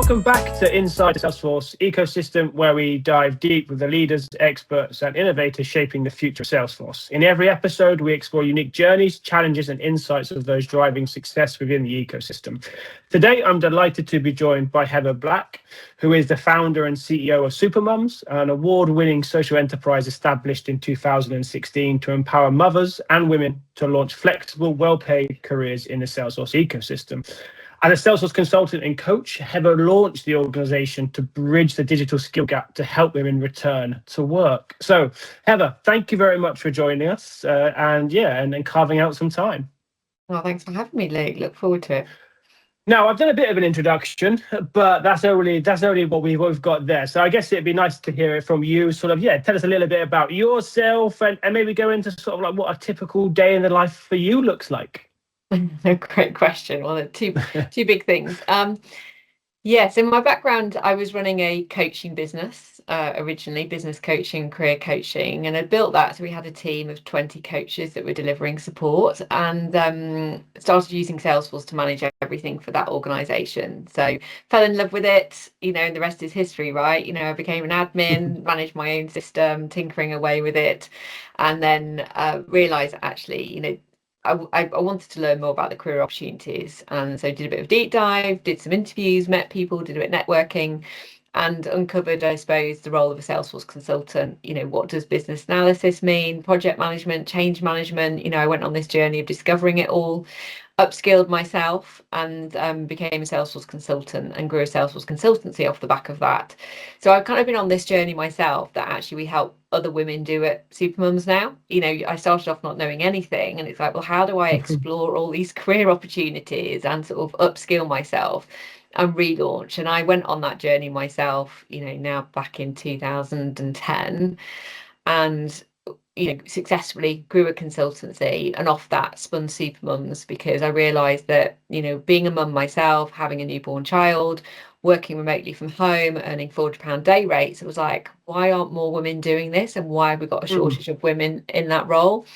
Welcome back to Inside the Salesforce Ecosystem, where we dive deep with the leaders, experts, and innovators shaping the future of Salesforce. In every episode, we explore unique journeys, challenges, and insights of those driving success within the ecosystem. Today, I'm delighted to be joined by Heather Black, who is the founder and CEO of Supermums, an award-winning social enterprise established in 2016 to empower mothers and women to launch flexible, well-paid careers in the Salesforce ecosystem. As a Salesforce consultant and coach, Heather launched the organization to bridge the digital skill gap to help women return to work. So, Heather, thank you very much for joining us and carving out some time. Well, thanks for having me, Luke. Look forward to it. Now, I've done a bit of an introduction, but that's only what we've got there. So I guess it'd be nice to hear it from you. Tell us a little bit about yourself and maybe go into sort of like what a typical day in the life for you looks like. Great question. Well, two big things. So my background, I was running a coaching business, originally business coaching, career coaching, and I built that. So we had a team of 20 coaches that were delivering support, and started using Salesforce to manage everything for that organization. So fell in love with it, and the rest is history, right? I became an admin, managed my own system, tinkering away with it, and then realized actually, I wanted to learn more about the career opportunities, and so did a bit of deep dive, did some interviews, met people, did a bit of networking, and uncovered, I suppose, the role of a Salesforce consultant. What does business analysis mean, project management, change management? I went on this journey of discovering it all, upskilled myself, and became a Salesforce consultant and grew a Salesforce consultancy off the back of that. So I've kind of been on this journey myself that actually we help other women do at Supermums now. I started off not knowing anything, and it's like, well, how do I explore all these career opportunities and sort of upskill myself and relaunch? And I went on that journey myself, now back in 2010, and successfully grew a consultancy, and off that spun Supermums, because I realized that, being a mum myself, having a newborn child, working remotely from home, earning £40 day rates, it was like, why aren't more women doing this, and why have we got a shortage of women in that role?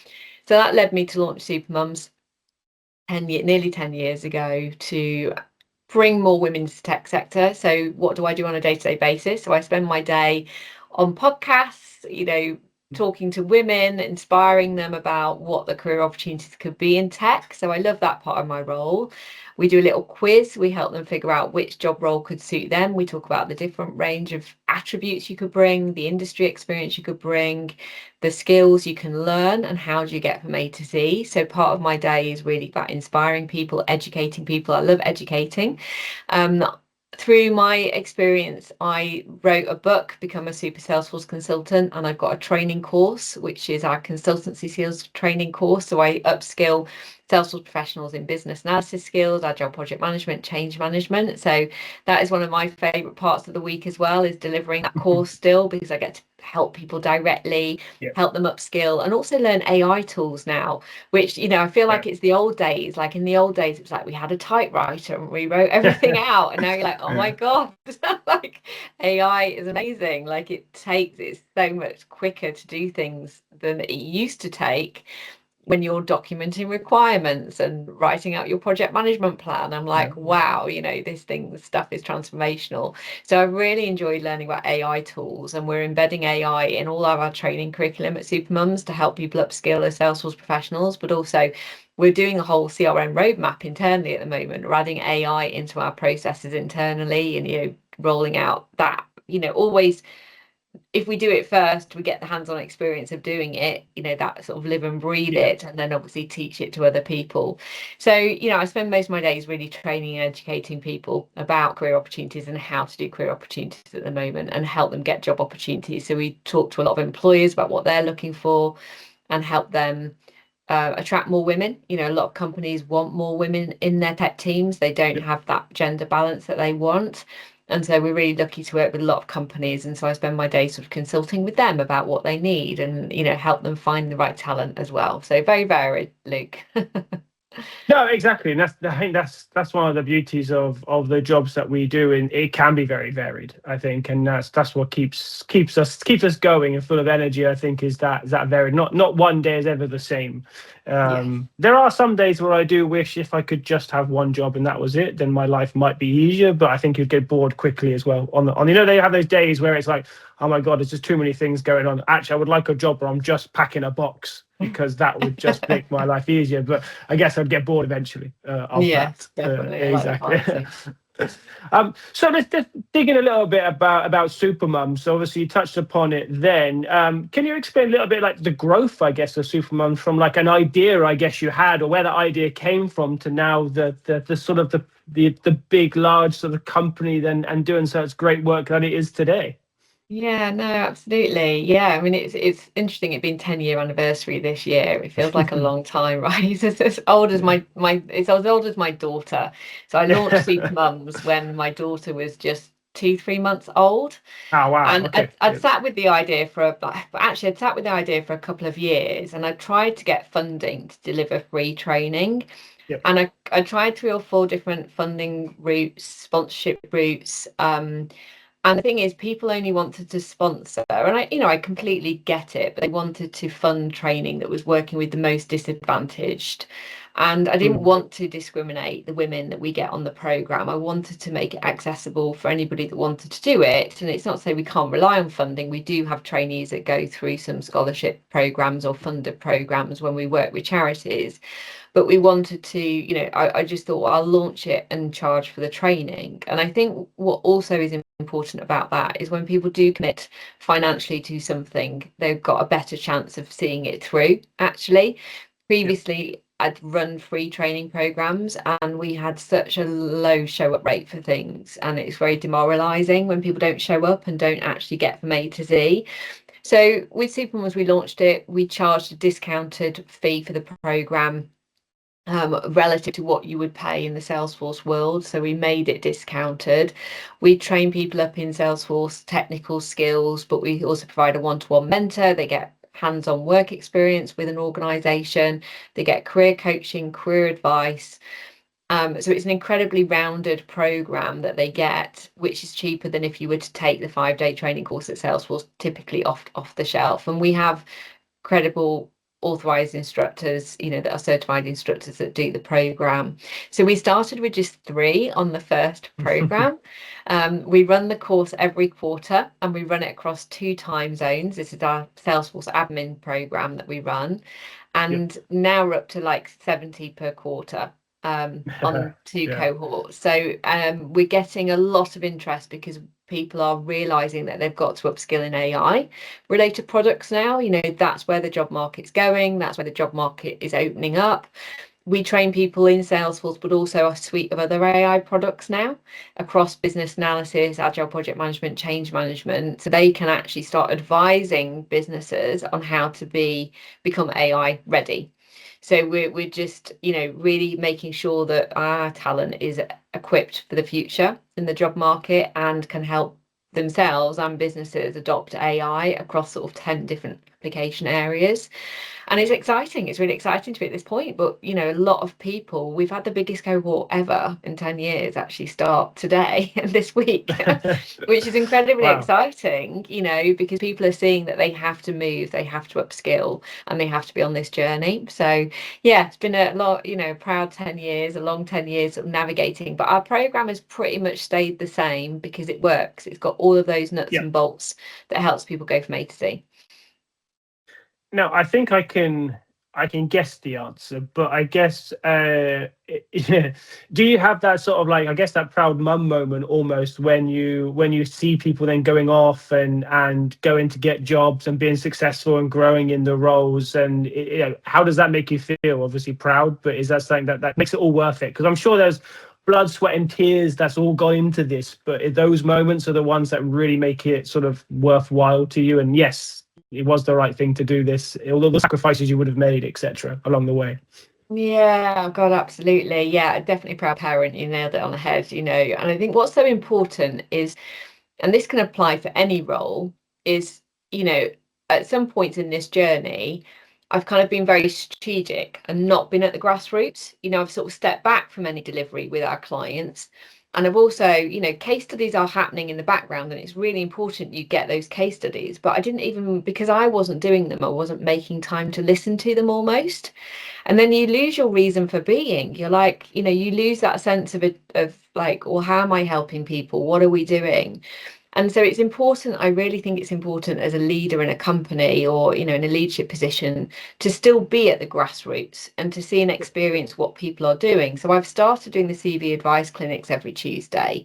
So that led me to launch Supermums nearly 10 years ago, to bring more women to the tech sector. So what do I do on a day-to-day basis? So I spend my day on podcasts, talking to women, inspiring them about what the career opportunities could be in tech. So I love that part of my role. We do a little quiz. We help them figure out which job role could suit them. We talk about the different range of attributes you could bring, the industry experience you could bring, the skills you can learn, and how do you get from A to Z. So part of my day is really about inspiring people, educating people. I love educating. Through my experience, I wrote a book, Become a Super Salesforce Consultant, and I've got a training course, which is our consultancy skills training course. So I upskill Salesforce professionals in business analysis skills, agile project management, change management. So that is one of my favorite parts of the week as well, is delivering that course still, because I get to help people directly, help them upskill, and also learn AI tools now, which, I feel like it's the old days. Like in the old days, it was like we had a typewriter and we wrote everything out, and now you're like, oh my God, like AI is amazing. Like it's so much quicker to do things than it used to take when you're documenting requirements and writing out your project management plan. I'm like, wow, this stuff is transformational. So I really enjoyed learning about AI tools, and we're embedding AI in all of our training curriculum at Supermums to help people upskill as Salesforce professionals. But also we're doing a whole CRM roadmap internally at the moment. We're adding AI into our processes internally, and rolling out that, always, if we do it first, we get the hands-on experience of doing it, that sort of live and breathe it, and then obviously teach it to other people. So, I spend most of my days really training and educating people about career opportunities and how to do career opportunities at the moment, and help them get job opportunities. So we talk to a lot of employers about what they're looking for and help them attract more women. A lot of companies want more women in their tech teams. They don't have that gender balance that they want. And so we're really lucky to work with a lot of companies. And so I spend my day sort of consulting with them about what they need, and, help them find the right talent as well. So very varied, Luke. No, exactly, and I think that's one of the beauties of the jobs that we do, and it can be very varied, I think, and that's what keeps us going and full of energy. I think is that varied. Not one day is ever the same. Yes. There are some days where I do wish if I could just have one job and that was it, then my life might be easier. But I think you'd get bored quickly as well. On they have those days where it's like, oh my God, there's just too many things going on. Actually, I would like a job where I'm just packing a box because that would just make my life easier. But I guess I'd get bored eventually of Yes, that. definitely. I like the Exactly. balancing. So let's just dig in a little bit about Supermums. So obviously you touched upon it then. Can you explain a little bit like the growth, I guess, of Supermums from like an idea, I guess you had, or where that idea came from to now the sort of the big, large sort of company then and doing such great work that it is today? Yeah, no, absolutely. Yeah, I mean it's interesting. It's been 10-year anniversary this year. It feels like a long time, right? It's as old as my it's as old as my daughter. So I launched Supermums when my daughter was just 2, 3 months old. Oh wow. And Okay. I'd Yep. sat with the idea I'd sat with the idea for a couple of years, and I tried to get funding to deliver free training. Yep. And I tried 3 or 4 different funding routes, sponsorship routes. And the thing is, people only wanted to sponsor, and I completely get it, but they wanted to fund training that was working with the most disadvantaged. And I didn't Mm. want to discriminate the women that we get on the program. I wanted to make it accessible for anybody that wanted to do it. And it's not to say we can't rely on funding. We do have trainees that go through some scholarship programs or funded programs when we work with charities. But we wanted to, I just thought, well, I'll launch it and charge for the training. And I think what also is important about that is when people do commit financially to something, they've got a better chance of seeing it through, actually. Yep. Previously, I'd run free training programs and we had such a low show up rate for things. And it's very demoralizing when people don't show up and don't actually get from A to Z. So with Supermums, we launched it, we charged a discounted fee for the program relative to what you would pay in the Salesforce world. So we made it discounted. We train people up in Salesforce technical skills, but we also provide a one-to-one mentor. They get hands-on work experience with an organization. They get career coaching, career advice. So it's an incredibly rounded program that they get, which is cheaper than if you were to take the 5-day training course at Salesforce, typically off the shelf. And we have credible authorized instructors, that are certified instructors that do the program. So we started with just 3 on the first program. We run the course every quarter and we run it across 2 time zones. This is our Salesforce admin program that we run. Yep. And now we're up to like 70 per quarter on 2 Yeah. cohorts. So we're getting a lot of interest because people are realizing that they've got to upskill in AI related products now. That's where the job market's going. That's where the job market is opening up. We train people in Salesforce, but also a suite of other AI products now across business analysis, agile project management, change management. So they can actually start advising businesses on how to become AI ready. So we're just, really making sure that our talent is equipped for the future in the job market and can help themselves and businesses adopt AI across sort of 10 different application areas. And it's exciting. It's really exciting to be at this point. But, a lot of people, we've had the biggest cohort ever in 10 years actually start today and this week, which is incredibly Wow. exciting, because people are seeing that they have to move, they have to upskill, and they have to be on this journey. So, yeah, it's been a lot, proud 10 years, a long 10 years of navigating. But our program has pretty much stayed the same because it works. It's got all of those nuts Yeah. and bolts that helps people go from A to Z. Now, I think I can guess the answer, but I guess yeah. Do you have that sort of like, I guess, that proud mum moment almost when you see people then going off and going to get jobs and being successful and growing in the roles, and how does that make you feel? Obviously proud, but is that something that makes it all worth it? Because I'm sure there's blood, sweat, and tears that's all gone into this, but those moments are the ones that really make it sort of worthwhile to you. And yes, it was the right thing to do this, all the sacrifices you would have made, etc., along the way. Yeah, God, absolutely. Yeah, definitely proud parent. You nailed it on the head, And I think what's so important is, and this can apply for any role, is, at some points in this journey, I've kind of been very strategic and not been at the grassroots. I've sort of stepped back from any delivery with our clients. And I've also, case studies are happening in the background, and it's really important you get those case studies. But I didn't even, because I wasn't doing them, I wasn't making time to listen to them almost. And then you lose your reason for being. You're like, you lose that sense of like, well, how am I helping people? What are we doing? And so it's important, I really think it's important as a leader in a company or, in a leadership position to still be at the grassroots and to see and experience what people are doing. So I've started doing the CV advice clinics every Tuesday.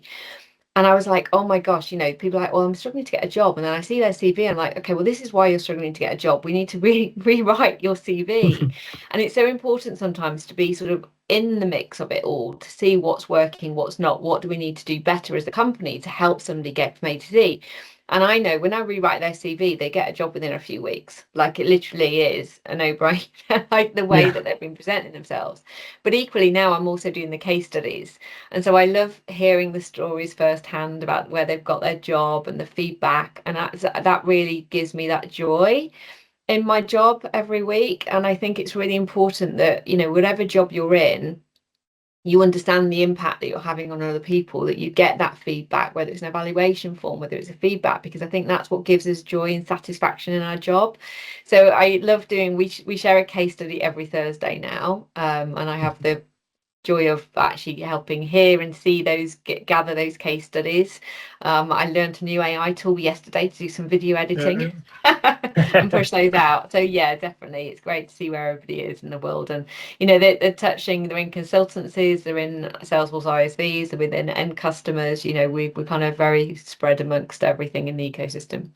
And I was like, oh my gosh, people are like, well, I'm struggling to get a job. And then I see their CV and I'm like, okay, well, this is why you're struggling to get a job. We need to rewrite your CV. And it's so important sometimes to be sort of in the mix of it all, to see what's working, what's not, what do we need to do better as a company to help somebody get from A to Z. And I know when I rewrite their CV, they get a job within a few weeks. Like, it literally is a no-brainer, like the way that they've been presenting themselves. But equally now I'm also doing the case studies. And so I love hearing the stories firsthand about where they've got their job and the feedback. And that really gives me that joy in my job every week. And I think it's really important that, whatever job you're in, you understand the impact that you're having on other people, that you get that feedback, whether it's an evaluation form, whether it's a feedback, because I think that's what gives us joy and satisfaction in our job. So I love doing, we share a case study every Thursday now, and I have the joy of actually helping hear and see those, gather those case studies. I learned a new AI tool yesterday to do some video editing and push those out. So yeah, definitely, it's great to see where everybody is in the world. And they're touching, they're in consultancies, they're in Salesforce ISVs, they're within end customers. We're kind of very spread amongst everything in the ecosystem.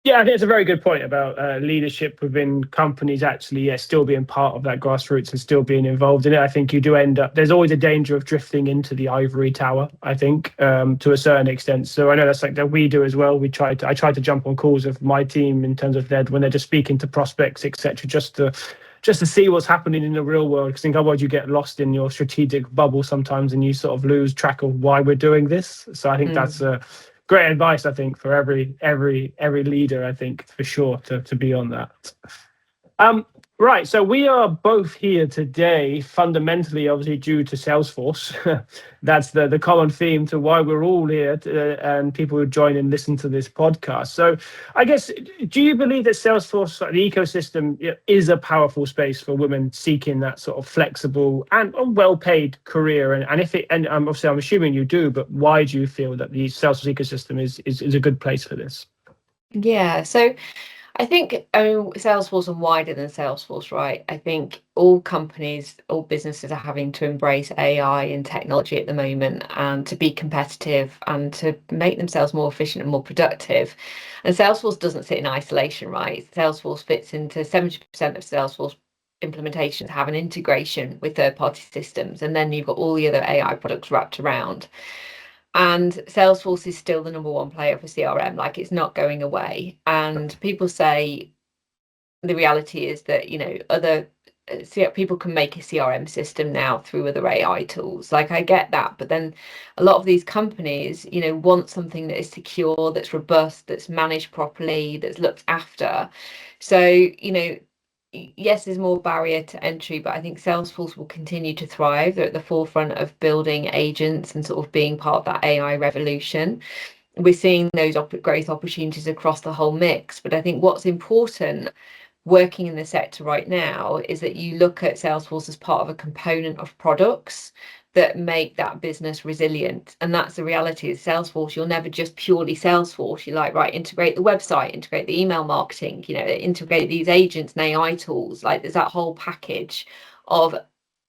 Yeah, I think it's a very good point about leadership within companies actually still being part of that grassroots and still being involved in it. I think you do end up, there's always a danger of drifting into the ivory tower, I think, to a certain extent. So I know that's like that we do as well. I try to jump on calls with my team in terms of when they're just speaking to prospects, etc., just to see what's happening in the real world. Because I think otherwise you get lost in your strategic bubble sometimes and you sort of lose track of why we're doing this. So I think that's great advice, I think, for every leader, I think, for sure, to be on that. Right, so we are both here today, fundamentally, obviously, due to Salesforce. That's the common theme to why we're all here, and people who join and listen to this podcast. So I guess, do you believe that Salesforce, the ecosystem, is a powerful space for women seeking that sort of flexible and well-paid career? And if it, and obviously I'm assuming you do, but why do you feel that the Salesforce ecosystem is a good place for this? Yeah, so I think Salesforce and wider than Salesforce, right? I think all companies, all businesses are having to embrace AI and technology at the moment, and to be competitive and to make themselves more efficient and more productive. And Salesforce doesn't sit in isolation, right? Salesforce fits into 70% of Salesforce implementations have an integration with third-party systems, and then you've got all the other AI products wrapped around. And Salesforce is still the number one player for CRM, like, it's not going away. And people say the reality is that, other people can make a CRM system now through other AI tools. Like, I get that, but then a lot of these companies, want something that is secure, that's robust, that's managed properly, that's looked after. So, yes, there's more barrier to entry, but I think Salesforce will continue to thrive. They're at the forefront of building agents and sort of being part of that AI revolution. We're seeing those growth opportunities across the whole mix. But I think what's important working in the sector right now is that you look at Salesforce as part of a component of products that make that business resilient. And that's the reality of Salesforce. You'll never just purely Salesforce. You're like, right, integrate the website, integrate the email marketing, integrate these agents and AI tools. Like, there's that whole package of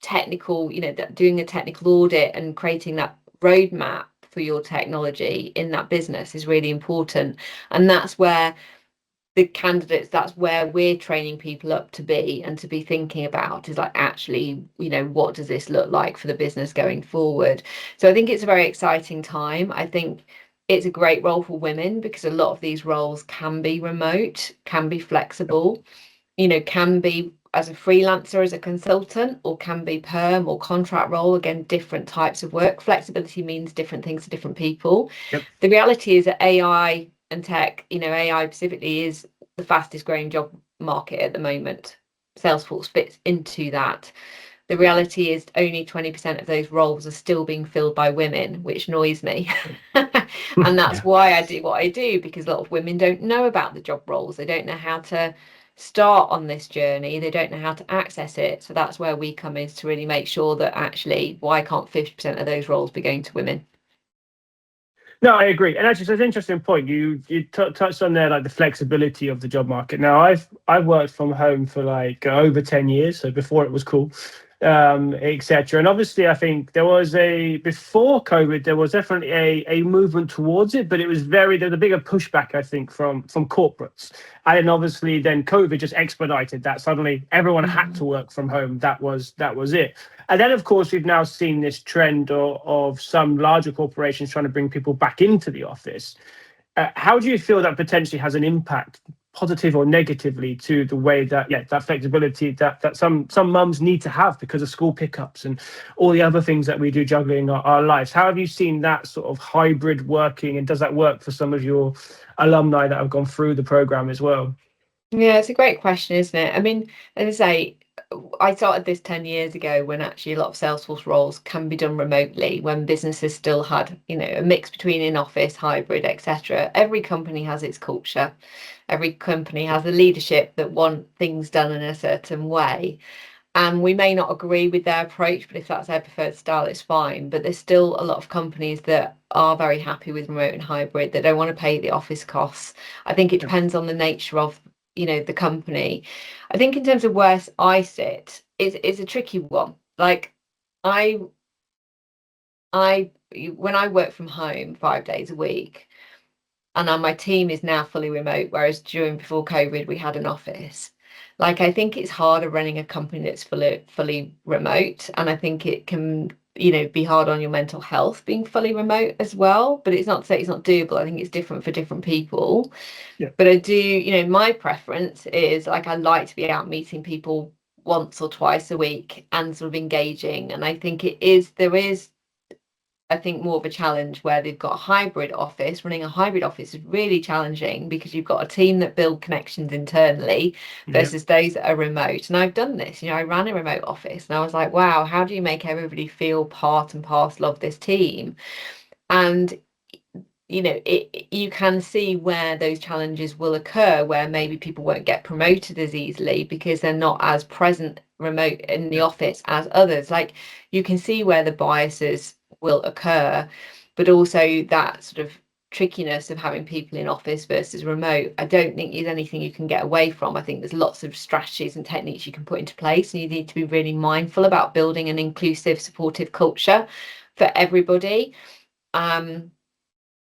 technical, doing a technical audit and creating that roadmap for your technology in that business is really important. And that's where the candidates, that's where we're training people up to be and to be thinking about, is like, actually, what does this look like for the business going forward? So I think it's a very exciting time. I think it's a great role for women because a lot of these roles can be remote, can be flexible, can be as a freelancer, as a consultant, or can be perm or contract role. Again, different types of work. Flexibility means different things to different people. Yep. The reality is that AI and tech, AI specifically, is the fastest growing job market at the moment. Salesforce fits into that. The reality is only 20% of those roles are still being filled by women, which annoys me. And that's why I do what I do, because a lot of women don't know about the job roles. They don't know how to start on this journey. They don't know how to access it. So that's where we come in, is to really make sure that actually, why can't 50% of those roles be going to women? No, I agree, and actually, so it's an interesting point. You touched on there, like the flexibility of the job market. Now, I've worked from home for like over 10 years, so before it was cool, etc. And obviously, I think before COVID, there was definitely a movement towards it, but there's a bigger pushback, I think, from corporates. And obviously, then COVID just expedited that. Suddenly, everyone had to work from home. That was it. And then, of course, we've now seen this trend of some larger corporations trying to bring people back into the office. How do you feel that potentially has an impact, positive or negatively, to the way that that flexibility that some mums need to have because of school pickups and all the other things that we do juggling our lives? How have you seen that sort of hybrid working, and does that work for some of your alumni that have gone through the program as well? Yeah, it's a great question, isn't it? I mean, as I say, I started this 10 years ago when actually a lot of Salesforce roles can be done remotely, when businesses still had, a mix between in-office, hybrid, etc. Every company has its culture. Every company has a leadership that want things done in a certain way. And we may not agree with their approach, but if that's their preferred style, it's fine. But there's still a lot of companies that are very happy with remote and hybrid. They don't want to pay the office costs. I think it depends on the nature of the company. I think in terms of where I sit, it's a tricky one. Like I when I work from home 5 days a week, and my team is now fully remote, whereas before COVID we had an office. Like, I think it's harder running a company that's fully remote, and I think it can be hard on your mental health being fully remote as well. But it's not to say it's not doable. I think it's different for different people. But I do, my preference is, like, I like to be out meeting people once or twice a week and sort of engaging. And I think there is, I think, more of a challenge where they've got a hybrid office. Running a hybrid office is really challenging because you've got a team that build connections internally versus those that are remote. And I've done this, I ran a remote office, and I was like, wow, how do you make everybody feel part and parcel of this team? And you can see where those challenges will occur, where maybe people won't get promoted as easily because they're not as present remote in the office as others. Like, you can see where the biases will occur, but also that sort of trickiness of having people in office versus remote. I don't think there's anything you can get away from. I think there's lots of strategies and techniques you can put into place, and you need to be really mindful about building an inclusive, supportive culture for everybody.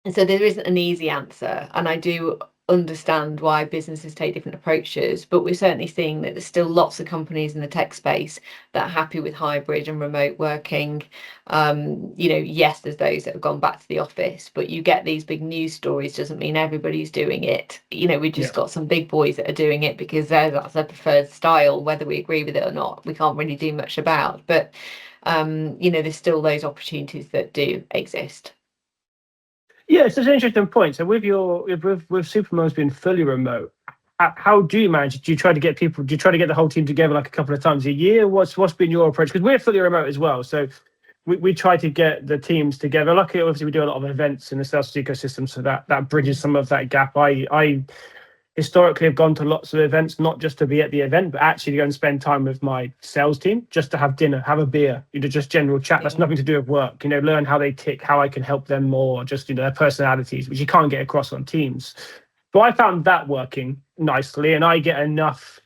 And so there isn't an easy answer, and I do understand why businesses take different approaches, but we're certainly seeing that there's still lots of companies in the tech space that are happy with hybrid and remote working. Yes, there's those that have gone back to the office, but you get these big news stories, doesn't mean everybody's doing it. We just got some big boys that are doing it because that's their preferred style. Whether we agree with it or not, we can't really do much about. But there's still those opportunities that do exist. Yeah, it's an interesting point. So with Supermums being fully remote, how do you manage it? Do you try to get the whole team together like a couple of times a year? What's been your approach? Because we're fully remote as well. So we try to get the teams together. Luckily, obviously, we do a lot of events in the Salesforce ecosystem, so that bridges some of that gap. I historically have gone to lots of events, not just to be at the event, but actually to go and spend time with my sales team, just to have dinner, have a beer, just general chat. That's nothing to do with work, learn how they tick, how I can help them more, just, their personalities, which you can't get across on Teams. But I found that working nicely, and I get enough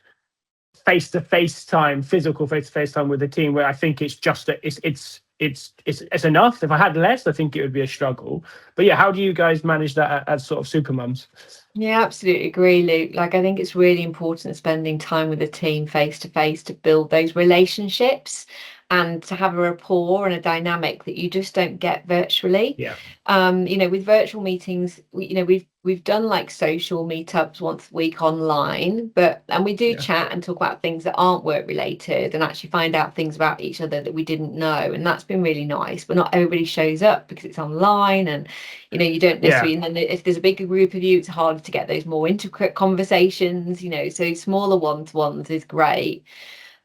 face-to-face time, physical face-to-face time with the team, where I think it's just it's enough. If I had less, I think it would be a struggle. But yeah, how do you guys manage that as sort of Supermums? Yeah, absolutely agree, Luke. Like, I think it's really important spending time with the team face to face to build those relationships. and to have a rapport and a dynamic that you just don't get virtually. Yeah. With virtual meetings, we've done like social meetups once a week online, and we do chat and talk about things that aren't work related and actually find out things about each other that we didn't know, and that's been really nice. But not everybody shows up because it's online, and you don't necessarily. And then if there's a bigger group of you, it's harder to get those more intricate conversations. So smaller one-to-ones is great.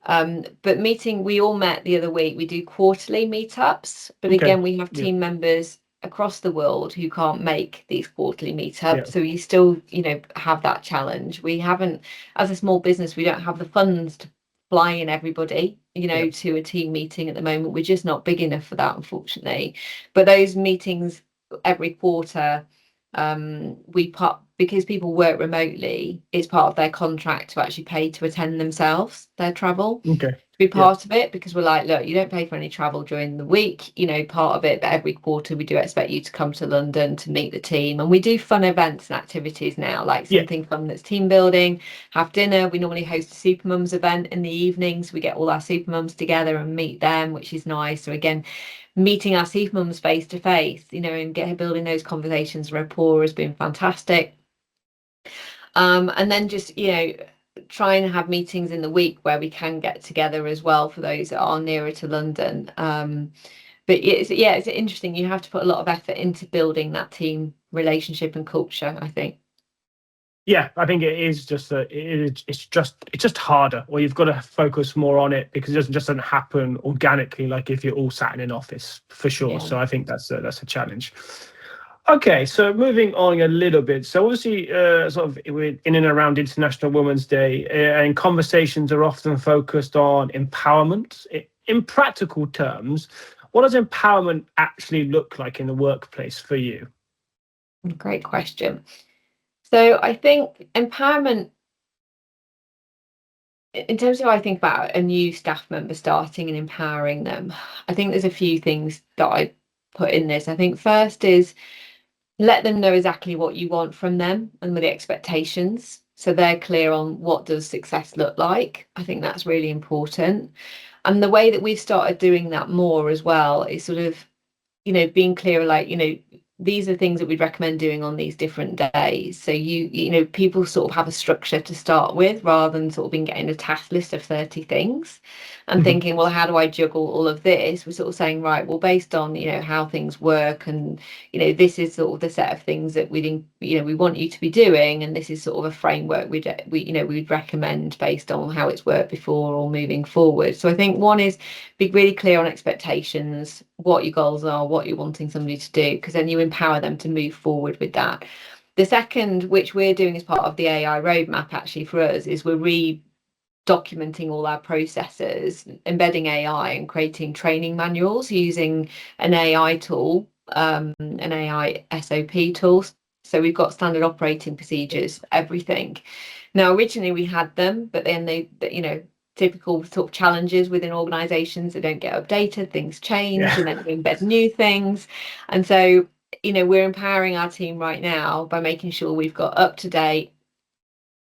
But we all met the other week. We do quarterly meetups, but again, we have team members across the world who can't make these quarterly meetups. So you still, have that challenge. We haven't, as a small business, we don't have the funds to fly in everybody, to a team meeting at the moment. We're just not big enough for that, unfortunately. But those meetings every quarter, because people work remotely, it's part of their contract to actually pay to attend themselves their travel, to be part of it, because we're like, look, you don't pay for any travel during the week, part of it, but every quarter we do expect you to come to London to meet the team. And we do fun events and activities now, like something fun that's team building, have dinner. We normally host a Supermums event in the evenings. We get all our Supermums together and meet them, which is nice. So again, meeting our Supermums face to face, and building those conversations, rapport has been fantastic. And then just, trying to have meetings in the week where we can get together as well for those that are nearer to London. But it's interesting. You have to put a lot of effort into building that team relationship and culture, I think. Yeah, I think it is just it's just harder, or you've got to focus more on it, because it doesn't happen organically like if you're all sat in an office, for sure. Yeah. So I think that's a challenge. Okay, so moving on a little bit. So obviously, sort of in and around International Women's Day, and conversations are often focused on empowerment. In practical terms, what does empowerment actually look like in the workplace for you? Great question. So I think empowerment, in terms of how I think about a new staff member starting and empowering them, I think there's a few things that I put in this. I think first is let them know exactly what you want from them and with the expectations, so they're clear on what does success look like. I think that's really important. And the way that we've started doing that more as well is sort of, being clear, like, these are things that we'd recommend doing on these different days. So people sort of have a structure to start with, rather than sort of being getting a task list of 30 things and thinking, well, how do I juggle all of this? We're sort of saying, right, well, based on, how things work, and, this is sort of the set of things that we want you to be doing. And this is sort of a framework we'd recommend based on how it's worked before or moving forward. So I think one is be really clear on expectations, what your goals are, what you're wanting somebody to do, because then you empower them to move forward with that. The second, which we're doing as part of the AI roadmap actually for us, is we're documenting all our processes, embedding AI and creating training manuals using an AI tool, an AI SOP tool. So we've got standard operating procedures for everything. Now, originally we had them, but then they typical sort of challenges within organizations that don't get updated, things change, and then we embed new things. And so, we're empowering our team right now by making sure we've got up-to-date,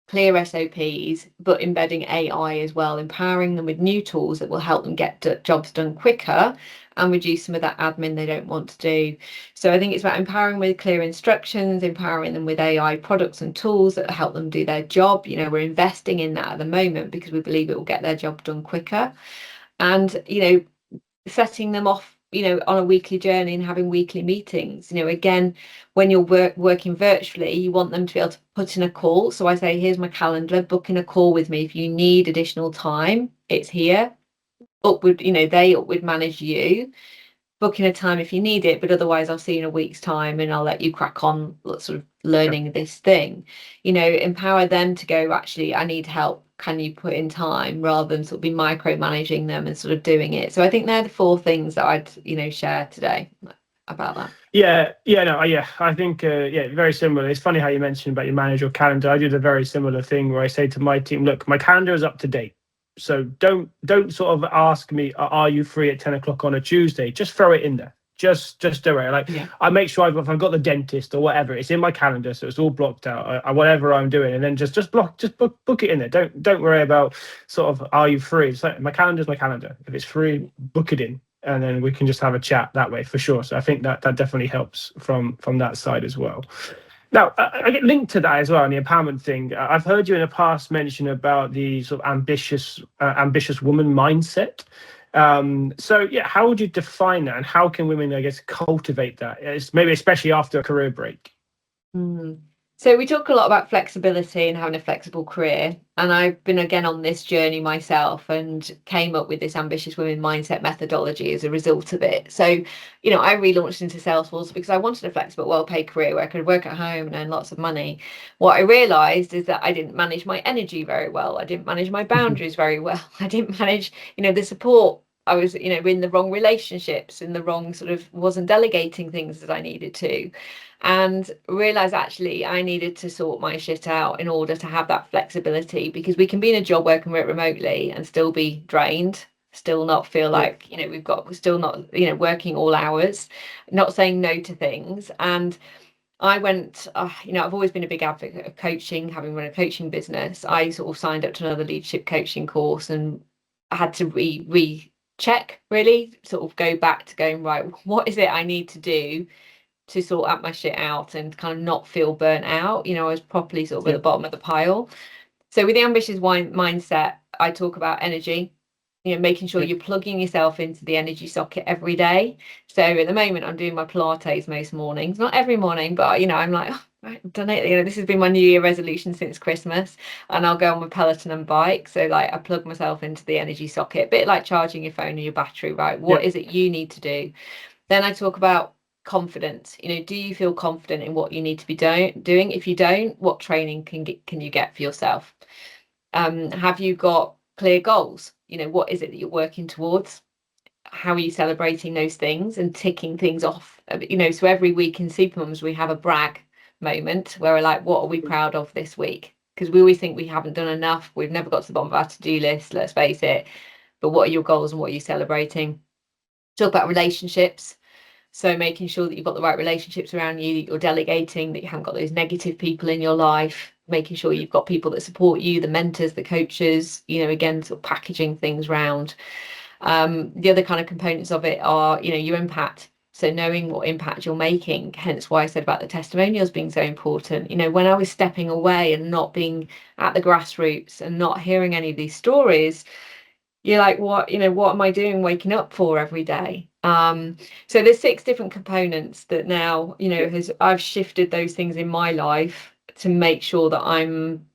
clear SOPs, but embedding AI as well, empowering them with new tools that will help them get jobs done quicker and reduce some of that admin they don't want to do. So I think it's about empowering with clear instructions, empowering them with AI products and tools that help them do their job. We're investing in that at the moment because we believe it will get their job done quicker. And, setting them off, on a weekly journey and having weekly meetings. Again, when you're working virtually, you want them to be able to put in a call. So I say, here's my calendar, book in a call with me. If you need additional time, it's here. They upward manage you, book in a time if you need it, but otherwise I'll see you in a week's time and I'll let you crack on sort of learning this thing. Empower them to go, actually, I need help, can you put in time, rather than sort of be micromanaging them and sort of doing it. So I think they're the 4 things that I'd share today about that. I think very similar. It's funny how you mentioned about you manage your calendar. I do the very similar thing where I say to my team, look, my calendar is up to date. So don't sort of ask me, are you free at 10 o'clock on a Tuesday? Just throw it in there. just do it. Like, I make sure if I've got the dentist or whatever, it's in my calendar, so it's all blocked out. Whatever I'm doing, and then just book it in there. Don't worry about sort of, are you free? It's like, my calendar's my calendar. If it's free, book it in, and then we can just have a chat that way for sure. So I think that definitely helps from that side as well. Now, I get linked to that as well, and the empowerment thing. I've heard you in the past mention about the sort of ambitious woman mindset. So yeah, how would you define that, and how can women, I guess, cultivate that? It's maybe especially after a career break. So we talk a lot about flexibility and having a flexible career, and I've been again on this journey myself and came up with this ambitious women mindset methodology as a result of it. So, you know, I relaunched into Salesforce because I wanted a flexible, well-paid career where I could work at home and earn lots of money. What I realized is that I didn't manage my energy very well. I didn't manage my boundaries very well. I didn't manage, you know, the support. I was, you know, in the wrong relationships, in the wrong sort of, wasn't delegating things that I needed to, and realize actually I needed to sort my shit out in order to have that flexibility, because we can be in a job working remotely and still be drained, still not feel like, you know, we're still not, you know, working all hours, not saying no to things. And I went, you know, I've always been a big advocate of coaching, having run a coaching business. I sort of signed up to another leadership coaching course, and I had to recheck, really sort of go back to going, right, what is it I need to do to sort out my shit out and kind of not feel burnt out? You know, I was properly sort of at the bottom of the pile. So with the ambitious mindset, I talk about energy, you know, making sure you're plugging yourself into the energy socket every day. So at the moment, I'm doing my Pilates most mornings, not every morning, but, you know, I'm like, oh, I've done it. You know, this has been my New Year resolution since Christmas, and I'll go on my Peloton and bike. So like, I plug myself into the energy socket, a bit like charging your phone and your battery, right? What is it you need to do? Then I talk about confidence. You know, do you feel confident in what you need to be doing? If you don't, what training can you get for yourself? Have you got clear goals? You know, what is it that you're working towards? How are you celebrating those things and ticking things off? You know, so every week in Supermums, we have a brag moment where we're like, what are we proud of this week? Because we always think we haven't done enough. We've never got to the bottom of our to-do list, let's face it. But what are your goals and what are you celebrating? Talk about relationships. So making sure that you've got the right relationships around you, that you're delegating, that you haven't got those negative people in your life, making sure you've got people that support you, the mentors, the coaches, you know, again, sort of packaging things round. The other kind of components of it are, you know, your impact. So knowing what impact you're making, hence why I said about the testimonials being so important. You know, when I was stepping away and not being at the grassroots and not hearing any of these stories, you're like, what, you know, what am I doing waking up for every day? So there's 6 different components that now, you know, I've shifted those things in my life to make sure that I'm,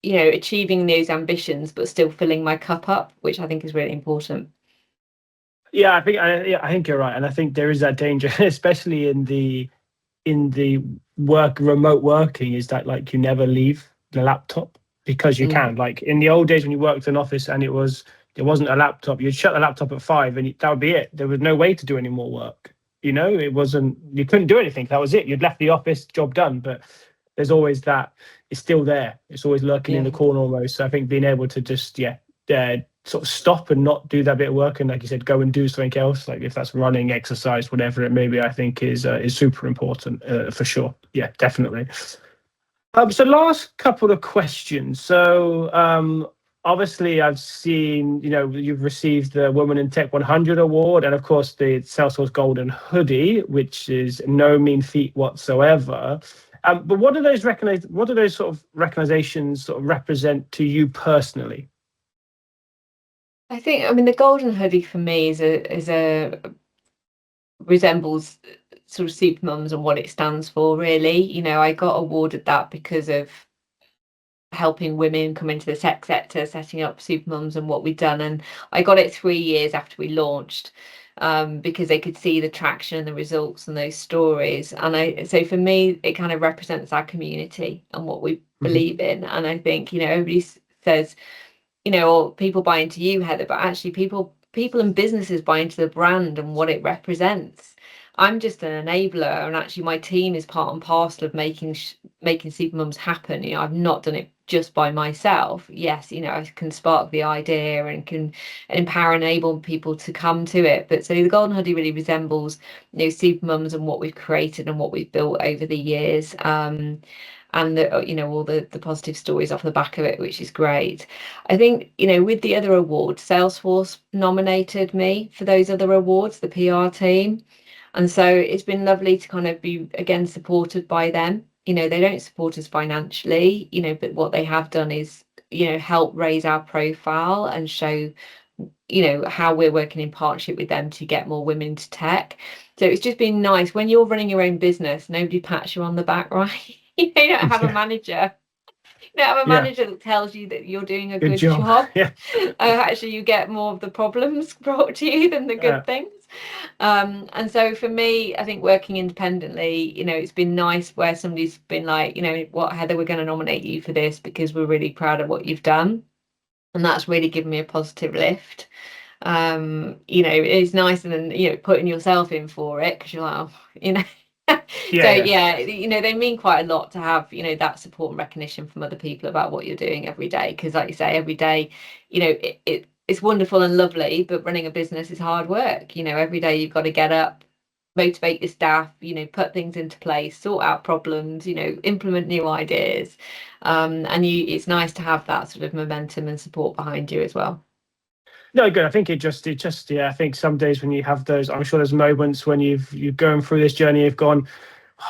you know, achieving those ambitions but still filling my cup up, which I think is really important. Yeah, I think you're right, and I think there is that danger, especially in the remote working, is that like you never leave the laptop because you can. Like in the old days when you worked in an office and there wasn't a laptop, you'd shut the laptop at 5 and that would be it. There was no way to do any more work. You know, you couldn't do anything. That was it. You'd left the office, job done. But there's always that. It's still there. It's always lurking in the corner almost. So I think being able to just sort of stop and not do that bit of work, and like you said, go and do something else, like if that's running, exercise, whatever it may be, I think is super important for sure. Yeah, definitely. So last couple of questions. So obviously I've seen, you know, you've received the Women in Tech 100 award, and of course the Salesforce Golden Hoodie, which is no mean feat whatsoever. But what do those sort of recognitions sort of represent to you personally? I think, I mean, the Golden Hoodie for me resembles sort of Supermums and what it stands for, really. You know, I got awarded that because of helping women come into the tech sector, setting up Supermums and what we've done. And I got it 3 years after we launched, because they could see the traction and the results and those stories. And so for me, it kind of represents our community and what we believe in. And I think, you know, everybody says, you know, or people buy into you, Heather, but actually people and businesses buy into the brand and what it represents. I'm just an enabler, and actually my team is part and parcel of making Supermums happen. You know, I've not done it just by myself. Yes, I can spark the idea and can empower and enable people to come to it. But so the Golden Hoodie really resembles, Supermums and what we've created and what we've built over the years. And all the positive stories off the back of it, which is great. I think, with the other awards, Salesforce nominated me for those other awards, the PR team. And so it's been lovely to kind of be, again, supported by them. They don't support us financially, but what they have done is, help raise our profile and show, how we're working in partnership with them to get more women to tech. So it's just been nice when you're running your own business, nobody pats you on the back, right? You don't have a manager. You don't have a manager that tells you that you're doing a good job. Yeah. Actually, you get more of the problems brought to you than the good things. And so for me, I think working independently, it's been nice where somebody's been like, what, Heather, we're going to nominate you for this because we're really proud of what you've done. And that's really given me a positive lift. It's nicer than, putting yourself in for it because you're like, oh, they mean quite a lot to have, that support and recognition from other people about what you're doing every day. Because like you say, every day, it's wonderful and lovely, but running a business is hard work. Every day you've got to get up, motivate your staff, put things into place, sort out problems, implement new ideas. It's nice to have that sort of momentum and support behind you as well. No, good. I think it just, I think some days when you have those, I'm sure there's moments when you're going through this journey, you've gone,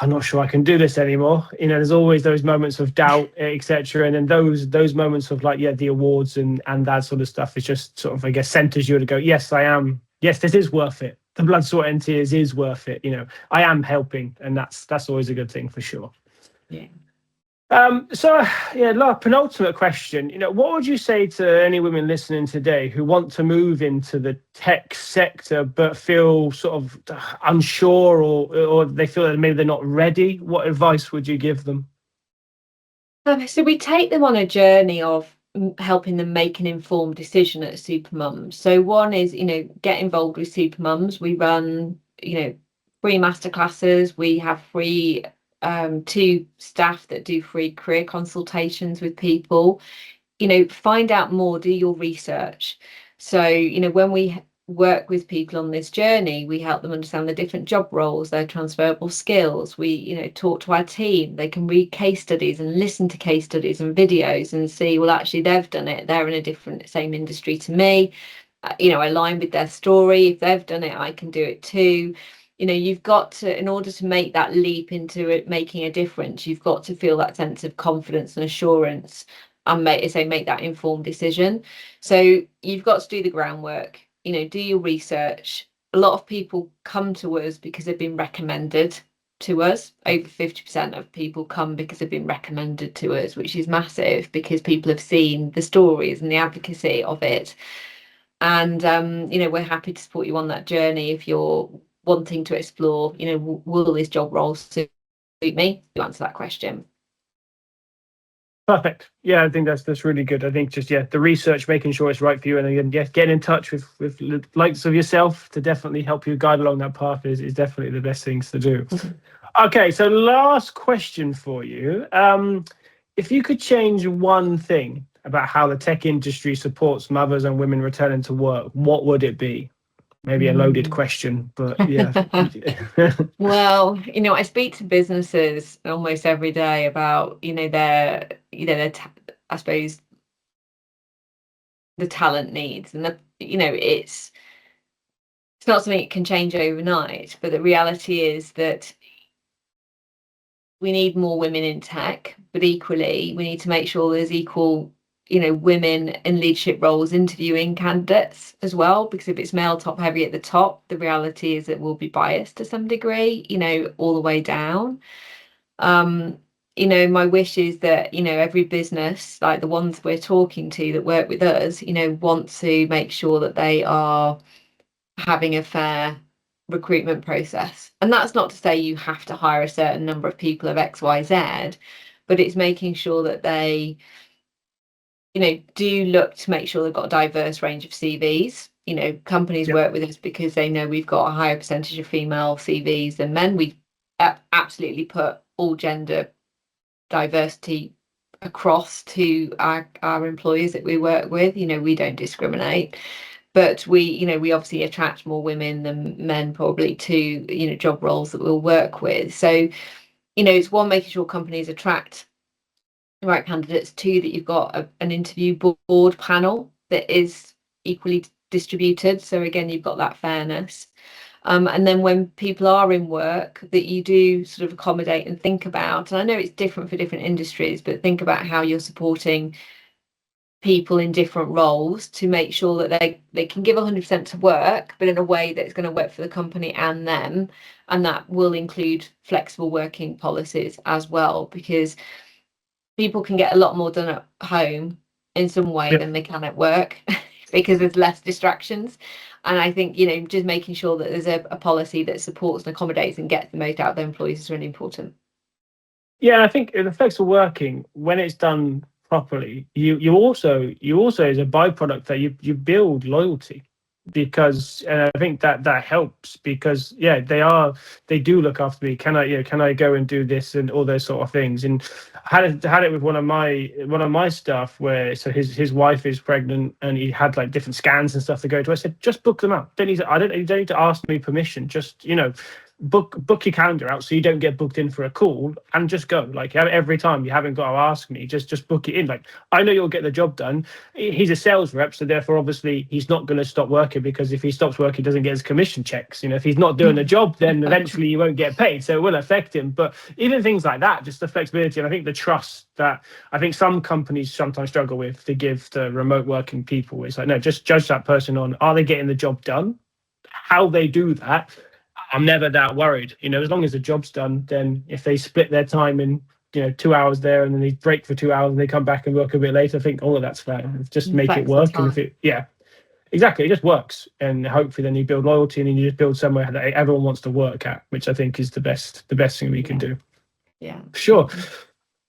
I'm not sure I can do this anymore. There's always those moments of doubt, etc. And then those moments of like, the awards and that sort of stuff is just sort of, I guess, centers you to go, yes, I am. Yes, this is worth it. The blood, sweat and tears is worth it. I am helping. And that's always a good thing for sure. Yeah. Penultimate question. What would you say to any women listening today who want to move into the tech sector but feel sort of unsure or they feel that maybe they're not ready? What advice would you give them? So we take them on a journey of helping them make an informed decision at Supermums. So one is, get involved with Supermums. We run, free masterclasses. We have free 2 staff that do free career consultations with people. Find out more, do your research. So, when we work with people on this journey, we help them understand the different job roles, their transferable skills. We, talk to our team. They can read case studies and listen to case studies and videos and see, well, actually, they've done it. They're in a different, same industry to me. Align with their story. If they've done it, I can do it too. You've got to, in order to make that leap into it, making a difference, you've got to feel that sense of confidence and assurance and make that informed decision. So you've got to do the groundwork, do your research. A lot of people come to us because they've been recommended to us. Over 50% of people come because they've been recommended to us, which is massive because people have seen the stories and the advocacy of it. And, we're happy to support you on that journey if you're wanting to explore, will this job role suit me? To answer that question. Perfect. Yeah, I think that's really good. I think just the research, making sure it's right for you, and then get in touch with likes of yourself to definitely help you guide along that path is definitely the best things to do. Okay, so last question for you. If you could change one thing about how the tech industry supports mothers and women returning to work, what would it be? Maybe a loaded question, but yeah. Well, I speak to businesses almost every day about, their I suppose the talent needs and it's not something that can change overnight, but the reality is that we need more women in tech, but equally we need to make sure there's equal women in leadership roles interviewing candidates as well, because if it's male top heavy at the top, the reality is it will be biased to some degree, all the way down. My wish is that, every business, like the ones we're talking to that work with us, want to make sure that they are having a fair recruitment process. And that's not to say you have to hire a certain number of people of XYZ, but it's making sure that they do look to make sure they've got a diverse range of CVs. Companies work with us because they know we've got a higher percentage of female CVs than men. We absolutely put all gender diversity across to our employers that we work with. We don't discriminate, but we obviously attract more women than men probably to job roles that we'll work with. So it's one, making sure companies attract the right candidates. Two, that you've got an interview board panel that is equally distributed, so again you've got that fairness. And then when people are in work, that you do sort of accommodate and think about, and I know it's different for different industries, but think about how you're supporting people in different roles to make sure that they can give 100% to work, but in a way that's going to work for the company and them. And that will include flexible working policies as well, because people can get a lot more done at home in some way than they can at work because there's less distractions. And I think, just making sure that there's a policy that supports and accommodates and gets the most out of their employees is really important. Yeah, I think the flexible working, when it's done properly, you also as a byproduct that you build loyalty, because I think that helps, because they do look after me. Can I go and do this and all those sort of things. And I had it with one of my staff, where so his wife is pregnant and he had like different scans and stuff to go to. I said, just book them out. You don't need to ask me permission. Just book your calendar out so you don't get booked in for a call, and just go. Like, every time, you haven't got to ask me, just book it in. Like, I know you'll get the job done. He's a sales rep, so therefore obviously he's not going to stop working, because if he stops working, he doesn't get his commission checks. If he's not doing the job, then eventually you won't get paid, so it will affect him. But even things like that, just the flexibility, and I think the trust that I think some companies sometimes struggle with to give the remote working people. It's like, no, just judge that person on, are they getting the job done? How they do that, I'm never that worried. As long as the job's done, then if they split their time in, 2 hours there, and then they break for 2 hours and they come back and work a bit later, I think all of that's fine. Just make it work. And exactly, it just works. And hopefully then you build loyalty, and then you just build somewhere that everyone wants to work at, which I think is the best thing we can do. Yeah. Sure.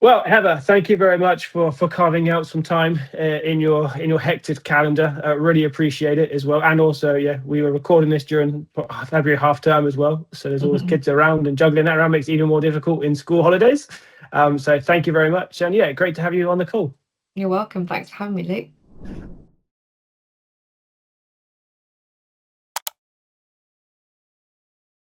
Well, Heather, thank you very much for carving out some time in your hectic calendar. Really appreciate it as well. And also, we were recording this during February half term as well, so there's always kids around, and juggling that around makes it even more difficult in school holidays. So thank you very much, and great to have you on the call. You're welcome. Thanks for having me, Luke.